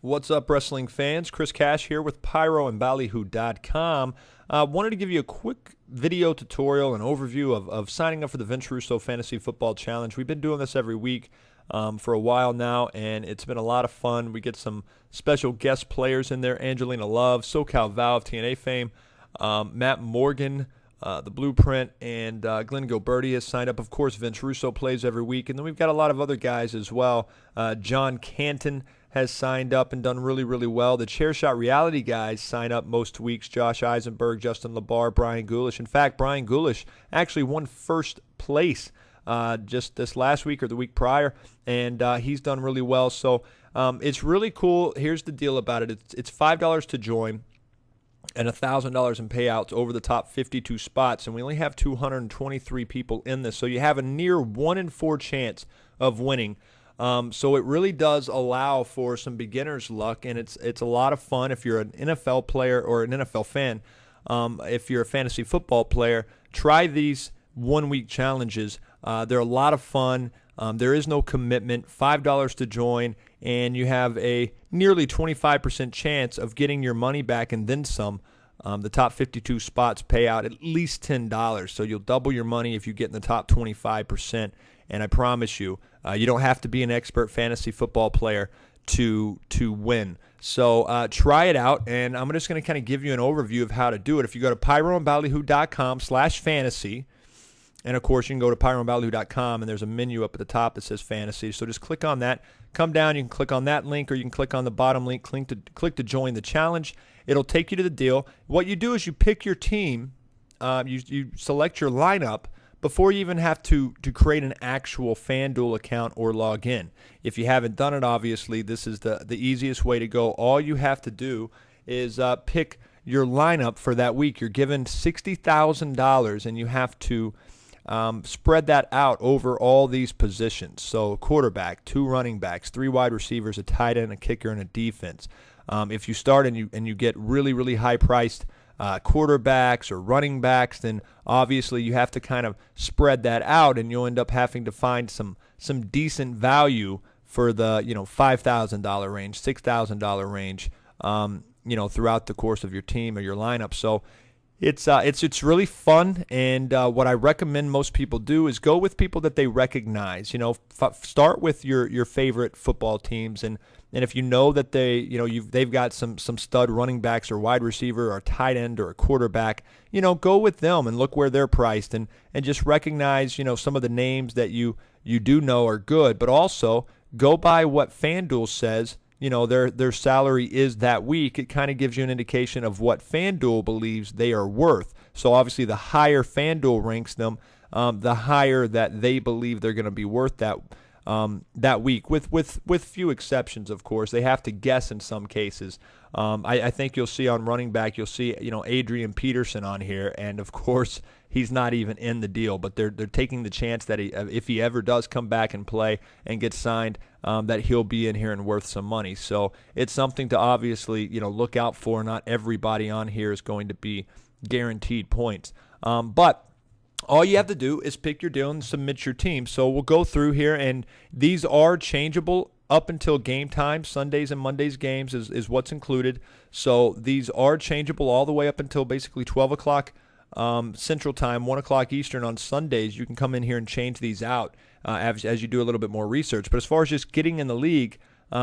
What's up, wrestling fans? Chris Cash here with PyroandBallyhoo.com. Wanted to give you a quick video tutorial and overview of signing up for the Vince Russo Fantasy Football Challenge. We've been doing this every week for a while now, and it's been a lot of fun. We get some special guest players in there: Angelina Love, SoCal Val of TNA fame, Matt Morgan, the Blueprint, and Glenn Gilberti has signed up. Of course, Vince Russo plays every week, and then we've got a lot of other guys as well. John Canton has signed up and done really, really well. The Chairshot Reality guys sign up most weeks: Josh Eisenberg, Justin LeBar, Brian Gulish. In fact, Brian Gulish actually won first place just this last week or the week prior, and he's done really well. So it's really cool. Here's the deal about it. It's $5 to join and $1,000 in payouts over the top 52 spots, and we only have 223 people in this, so you have a near 1 in 4 chance of winning. So it really does allow for some beginner's luck, and it's a lot of fun if you're an NFL player or an NFL fan. If you're a fantasy football player, try these one-week challenges. They're a lot of fun. There is no commitment, $5 to join, and you have a nearly 25% chance of getting your money back and then some. The top 52 spots pay out at least $10, so you'll double your money if you get in the top 25%. And I promise you, you don't have to be an expert fantasy football player to win. So try it out, and I'm just going to kind of give you an overview of how to do it. If you go to pyroandballyhoo.com/fantasy, and of course you can go to pyroandballyhoo.com, and there's a menu up at the top that says fantasy. So just click on that. Come down, you can click on that link, or you can click on the bottom link, click to join the challenge. It'll take you to the deal. What you do is you pick your team, you select your lineup before you even have to create an actual FanDuel account or log in. If you haven't done it, obviously, this is the easiest way to go. All you have to do is pick your lineup for that week. You're given $60,000, and you have to spread that out over all these positions. So quarterback, 2 running backs, 3 wide receivers, a tight end, a kicker, and a defense. If you start and you get really, really high-priced quarterbacks or running backs, then obviously you have to kind of spread that out, and you'll end up having to find some decent value for the $5,000 range, $6,000 range, throughout the course of your team or your lineup. So it's really fun, and what I recommend most people do is go with people that they recognize. Start with your favorite football teams, and if you know that they've got some stud running backs or wide receiver or tight end or a quarterback, go with them and look where they're priced, and just recognize some of the names that you do know are good, but also go by what FanDuel says their salary is that week. It kind of gives you an indication of what FanDuel believes they are worth. So obviously the higher FanDuel ranks them, the higher that they believe they're going to be worth that week, with few exceptions, of course. They have to guess in some cases. I think you'll see on running back, you'll see Adrian Peterson on here, and of course he's not even in the deal, but they're taking the chance that if he ever does come back and play and get signed, that he'll be in here and worth some money. So it's something to obviously look out for. Not everybody on here is going to be guaranteed points, but all you have to do is pick your deal and submit your team. So we'll go through here, and these are changeable up until game time. Sundays and Mondays games is what's included. So these are changeable all the way up until basically 12 o'clock Central Time, 1 o'clock Eastern on Sundays. You can come in here and change these out as you do a little bit more research. But as far as just getting in the league,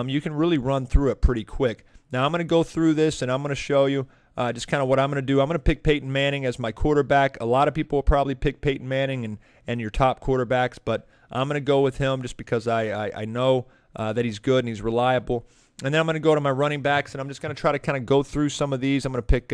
you can really run through it pretty quick. Now I'm going to go through this, and I'm going to show you just kind of what I'm going to do. I'm going to pick Peyton Manning as my quarterback. A lot of people will probably pick Peyton Manning and your top quarterbacks, but I'm going to go with him just because I know that he's good and he's reliable. And then I'm going to go to my running backs, and I'm just going to try to kind of go through some of these. I'm going to pick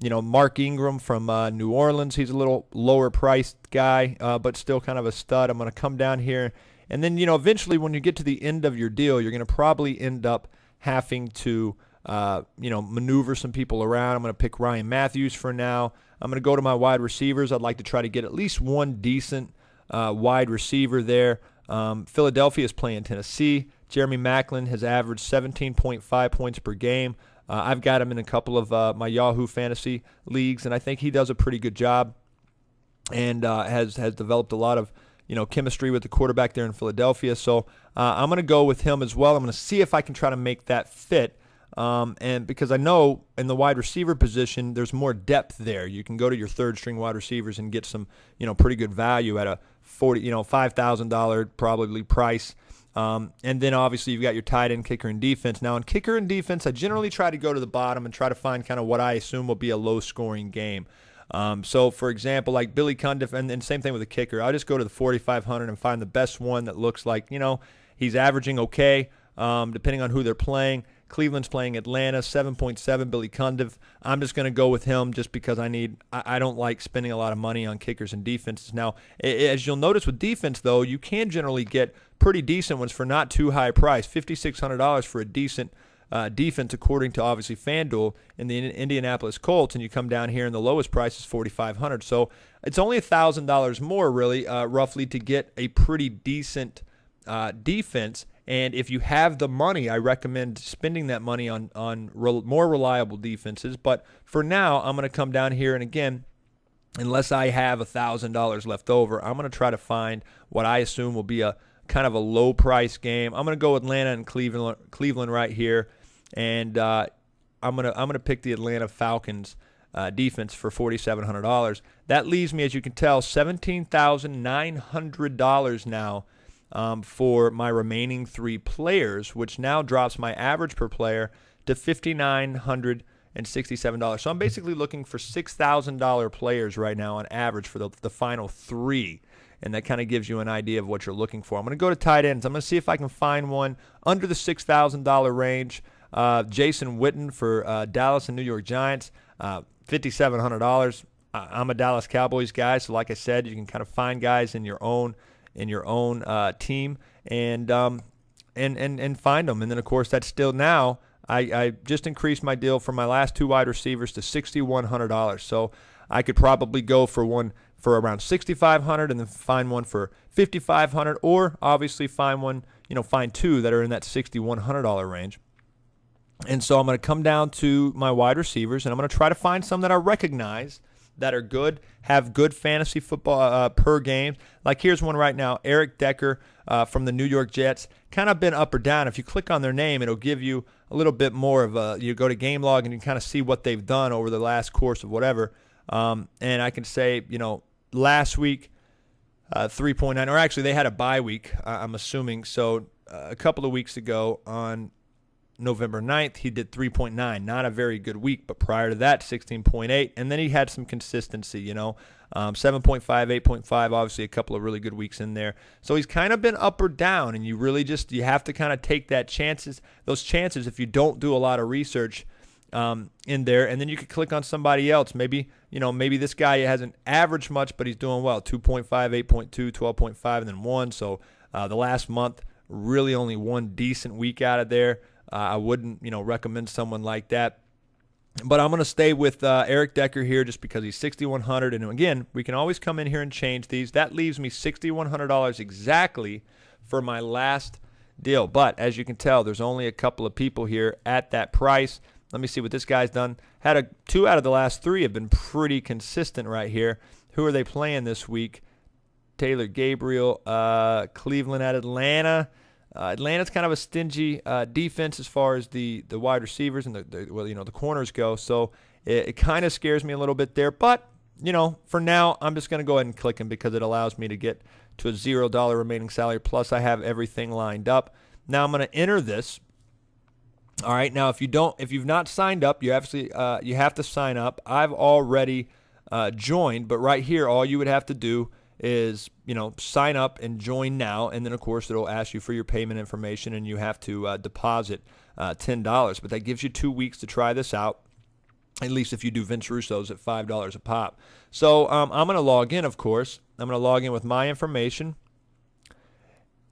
Mark Ingram from New Orleans. He's a little lower priced guy, but still kind of a stud. I'm going to come down here, and then eventually when you get to the end of your deal, you're going to probably end up having to maneuver some people around. I'm going to pick Ryan Matthews for now. I'm going to go to my wide receivers. I'd like to try to get at least one decent wide receiver there. Philadelphia is playing Tennessee. Jeremy Maclin has averaged 17.5 points per game. I've got him in a couple of my Yahoo fantasy leagues, and I think he does a pretty good job and has developed a lot of chemistry with the quarterback there in Philadelphia. So I'm going to go with him as well. I'm going to see if I can try to make that fit. And because I know in the wide receiver position, there's more depth there. You can go to your third string wide receivers and get some, pretty good value at a $5,000 probably price. And then obviously you've got your tight end, kicker, and defense. Now in kicker and defense, I generally try to go to the bottom and try to find kind of what I assume will be a low scoring game. So for example, like Billy Cundiff, and same thing with the kicker, I'll just go to the 4,500 and find the best one that looks like, he's averaging okay, depending on who they're playing. Cleveland's playing Atlanta, 7.7, Billy Cundiff. I'm just going to go with him just because I don't like spending a lot of money on kickers and defenses. Now, as you'll notice with defense, though, you can generally get pretty decent ones for not too high price, $5,600 for a decent defense, according to obviously FanDuel in the Indianapolis Colts, and you come down here and the lowest price is $4,500. So it's only $1,000 more, really, roughly, to get a pretty decent defense. And if you have the money, I recommend spending that money on more reliable defenses. But for now, I'm going to come down here, and again, unless I have $1,000 left over, I'm going to try to find what I assume will be a kind of a low price game. I'm going to go Atlanta and Cleveland right here, and I'm going to pick the Atlanta Falcons defense for $4,700. That leaves me, as you can tell, $17,900 now. For my remaining three players, which now drops my average per player to $5,967. So I'm basically looking for $6,000 players right now on average for the final three, and that kind of gives you an idea of what you're looking for. I'm going to go to tight ends. I'm going to see if I can find one under the $6,000 range. Jason Witten for Dallas and New York Giants, $5,700. I'm a Dallas Cowboys guy, so like I said, you can kind of find guys in your own team and find them. And then, of course, that's still now I just increased my deal for my last two wide receivers to $6,100. So I could probably go for one for around $6,500 and then find one for $5,500, or obviously find two that are in that $6,100 range. And so I'm going to come down to my wide receivers, and I'm going to try to find some that I recognize that are good, have good fantasy football per game. Like here's one right now, Eric Decker from the New York Jets. Kind of been up or down. If you click on their name, it'll give you a little bit more of you go to Game Log and you kind of see what they've done over the last course of whatever. And I can say, last week, 3.9, or actually they had a bye week, I'm assuming. So a couple of weeks ago on November 9th, he did 3.9. Not a very good week, but prior to that, 16.8. And then he had some consistency, 7.5, 8.5, obviously a couple of really good weeks in there. So he's kind of been up or down, and you really you have to kind of take those chances if you don't do a lot of research in there. And then you could click on somebody else. Maybe this guy hasn't averaged much, but he's doing well. 2.5, 8.2, 12.5, and then 1. So the last month, really only one decent week out of there. I wouldn't, recommend someone like that. But I'm going to stay with Eric Decker here just because he's $6,100. And again, we can always come in here and change these. That leaves me $6,100 exactly for my last deal. But as you can tell, there's only a couple of people here at that price. Let me see what this guy's done. Two out of the last three have been pretty consistent right here. Who are they playing this week? Taylor Gabriel, Cleveland at Atlanta. Atlanta's kind of a stingy defense as far as the wide receivers and the corners go. So it kind of scares me a little bit there. But, for now, I'm just going to go ahead and click him because it allows me to get to a $0 remaining salary. Plus, I have everything lined up. Now I'm going to enter this. All right. Now, if you've not signed up, you have to sign up. I've already joined, but right here, all you would have to do is sign up and join now, and then of course it'll ask you for your payment information, and you have to deposit $10. But that gives you 2 weeks to try this out, at least if you do Vince Russo's at $5 a pop. So I'm going to log in, of course. I'm going to log in with my information,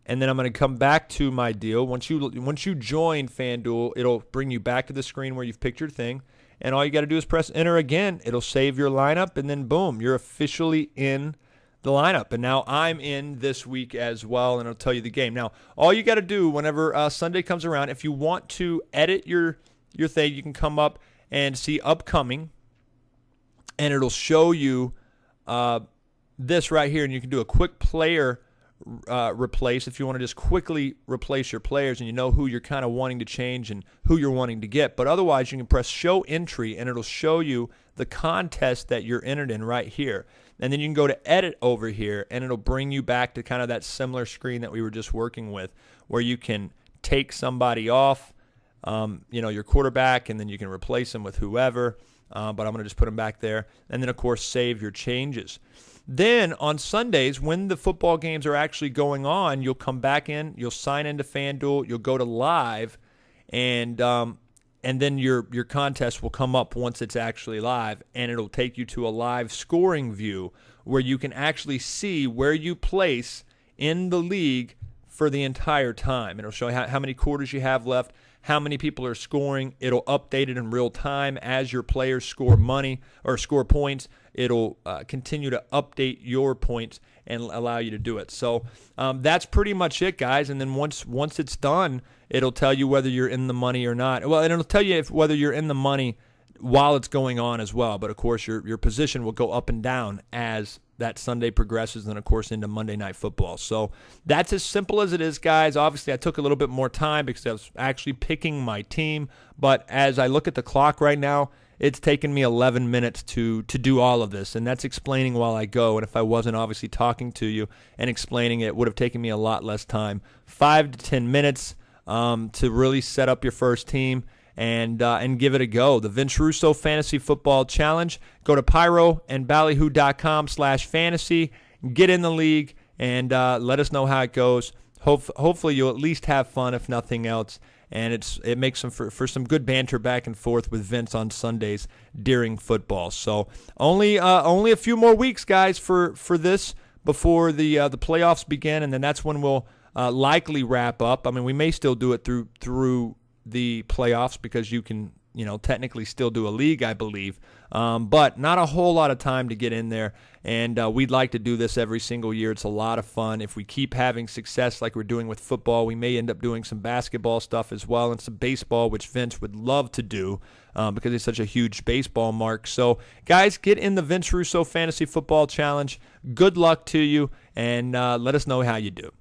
and then I'm going to come back to my deal. Once you join FanDuel, it'll bring you back to the screen where you've picked your thing, and all you got to do is press enter again. It'll save your lineup, and then boom, you're officially in the lineup. And now I'm in this week as well, and it'll tell you the game. Now, all you got to do whenever Sunday comes around, if you want to edit your thing, you can come up and see upcoming, and it'll show you this right here, and you can do a quick player replace, if you want to just quickly replace your players and you know who you're kind of wanting to change and who you're wanting to get. But otherwise, you can press show entry and it'll show you the contest that you're entered in right here. And then you can go to edit over here and it'll bring you back to kind of that similar screen that we were just working with, where you can take somebody off, your quarterback, and then you can replace them with whoever. But I'm going to just put them back there. And then, of course, save your changes. Then on Sundays, when the football games are actually going on, you'll come back in, you'll sign into FanDuel, you'll go to live, and then your contest will come up once it's actually live, and it'll take you to a live scoring view where you can actually see where you place in the league for the entire time. It'll show you how many quarters you have left, how many people are scoring. It'll update it in real time as your players score money or score points. It'll continue to update your points and allow you to do it. So that's pretty much it, guys. And then once it's done, it'll tell you whether you're in the money or not. Well, and it'll tell you whether you're in the money while it's going on as well. But, of course, your position will go up and down as that Sunday progresses, and then, of course, into Monday Night Football. So that's as simple as it is, guys. Obviously, I took a little bit more time because I was actually picking my team. But as I look at the clock right now, it's taken me 11 minutes to do all of this, and that's explaining while I go. And if I wasn't obviously talking to you and explaining it would have taken me a lot less time. 5 to 10 minutes to really set up your first team and give it a go. The Vince Russo Fantasy Football Challenge. Go to pyroandballyhoo.com/fantasy. Get in the league and let us know how it goes. Hopefully you'll at least have fun, if nothing else. And it makes for some good banter back and forth with Vince on Sundays during football. So only a few more weeks, guys, for this before the playoffs begin, and then that's when we'll likely wrap up. I mean, we may still do it through the playoffs because you can technically still do a league, I believe, but not a whole lot of time to get in there. And we'd like to do this every single year. It's a lot of fun. If we keep having success like we're doing with football, we may end up doing some basketball stuff as well and some baseball, which Vince would love to do because he's such a huge baseball mark. So, guys, get in the Vince Russo Fantasy Football Challenge. Good luck to you, and let us know how you do.